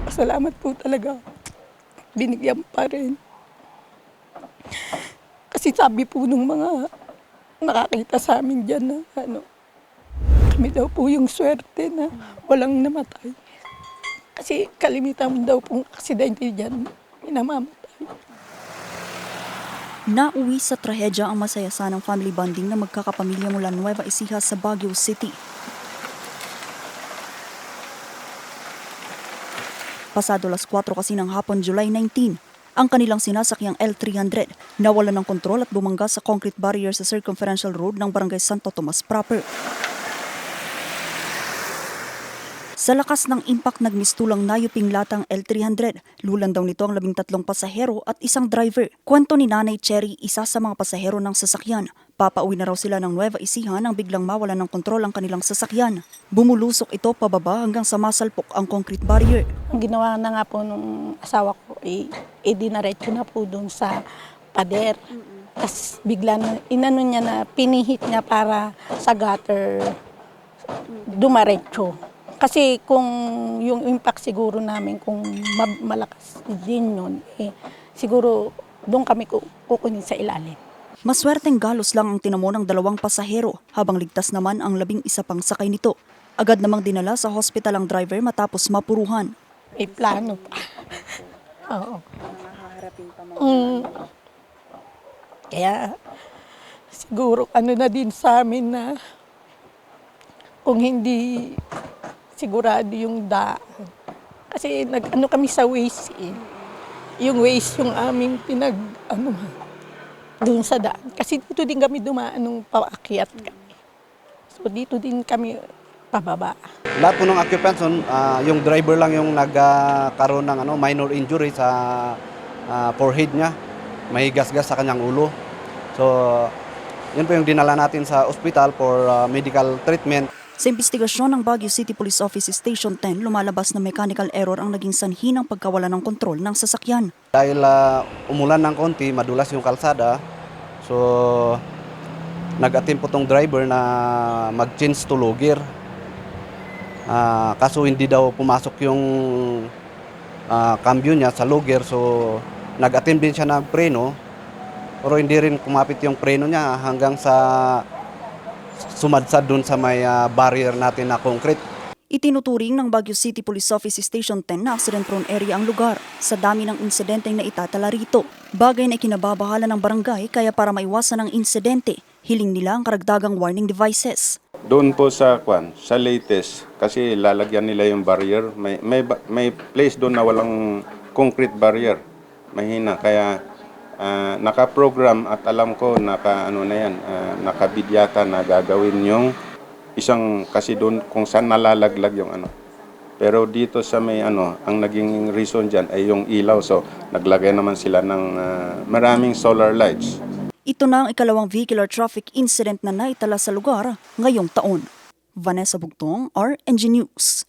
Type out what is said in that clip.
nagpapasalamat po talaga. Binigyan pa rin. Kasi sabi po nung mga nakakita sa amin dyan na kami daw po yung swerte na walang namatay. Kasi kalimitan daw pong aksidente dyan, pinamamatay. Nauwi sa trahedya ang masaya sanang family bonding na magkakapamilya mula Nueva Ecija sa Baguio City. Pasado 4:00 kasi ng hapon, July 19, ang kanilang sinasakyang L300 nawala ng kontrol at bumangga sa concrete barrier sa circumferential road ng Barangay Santo Tomas proper. Sa lakas ng impact, nagmistulang nayuping latang L300. Lulan daw nito ang 13 pasahero at isang driver. Kwento ni Nanay Cherry, isa sa mga pasahero ng sasakyan. Papauwi na raw sila ng Nueva Ecija nang biglang mawalan ng kontrol ang kanilang sasakyan. Bumulusok ito pababa hanggang sa masalpok ang concrete barrier. Ang ginawa na nga po nung asawa ko, dinaretso na po doon sa pader. Tapos bigla na, niya na, pinihit niya para sa gutter dumaretso. Kasi kung yung impact siguro namin, kung malakas din yun, siguro doon kami kukunin sa ilalim. Maswerteng galos lang ang tinamo ng 2 pasahero, habang ligtas naman ang 11 pang sakay nito. Agad namang dinala sa hospital ang driver matapos mapuruhan. May plano pa. Oo. Kaya siguro na din sa amin na kung hindi sigurado yung daan. Kasi kami sa Waze eh. Yung Waze yung aming doon sa daan. Kasi dito din kami dumaan nung paakyat kami. So dito din kami pababa. Lahat po ng occupants, yung driver lang yung nagkaroon ng minor injury sa forehead niya. May gas-gas sa kanyang ulo. So, yun po yung dinala natin sa ospital for medical treatment. Sa investigasyon ng Baguio City Police Office Station 10, lumalabas na mechanical error ang naging sanhi ng pagkawala ng kontrol ng sasakyan. Dahil umulan ng konti, madulas yung kalsada, so nag-attempt po tong driver na mag-change to low gear. Kaso hindi daw pumasok yung cambio niya sa low gear, so nag-attempt din siya ng preno, pero hindi rin kumapit yung preno niya hanggang sa sumadsad dun sa may barrier natin na concrete. Itinuturing ng Baguio City Police Office Station 10 na accident-prone area ang lugar sa dami ng insidenteng na itatala rito. Bagay na ikinababahala ng barangay, kaya para maiwasan ang insidente, hiling nila ang karagdagang warning devices. Doon po sa latest, kasi lalagyan nila yung barrier, may place doon na walang concrete barrier. Mahina, kaya naka-program at alam ko nakabidyata na gagawin yung isang, kasi doon kung saan nalalaglag yung Pero dito sa may ang naging reason dyan ay yung ilaw, so naglagay naman sila ng maraming solar lights. Ito na ang ikalawang vehicular traffic incident na naitala sa lugar ngayong taon. Vanessa Bugtong, RNG News.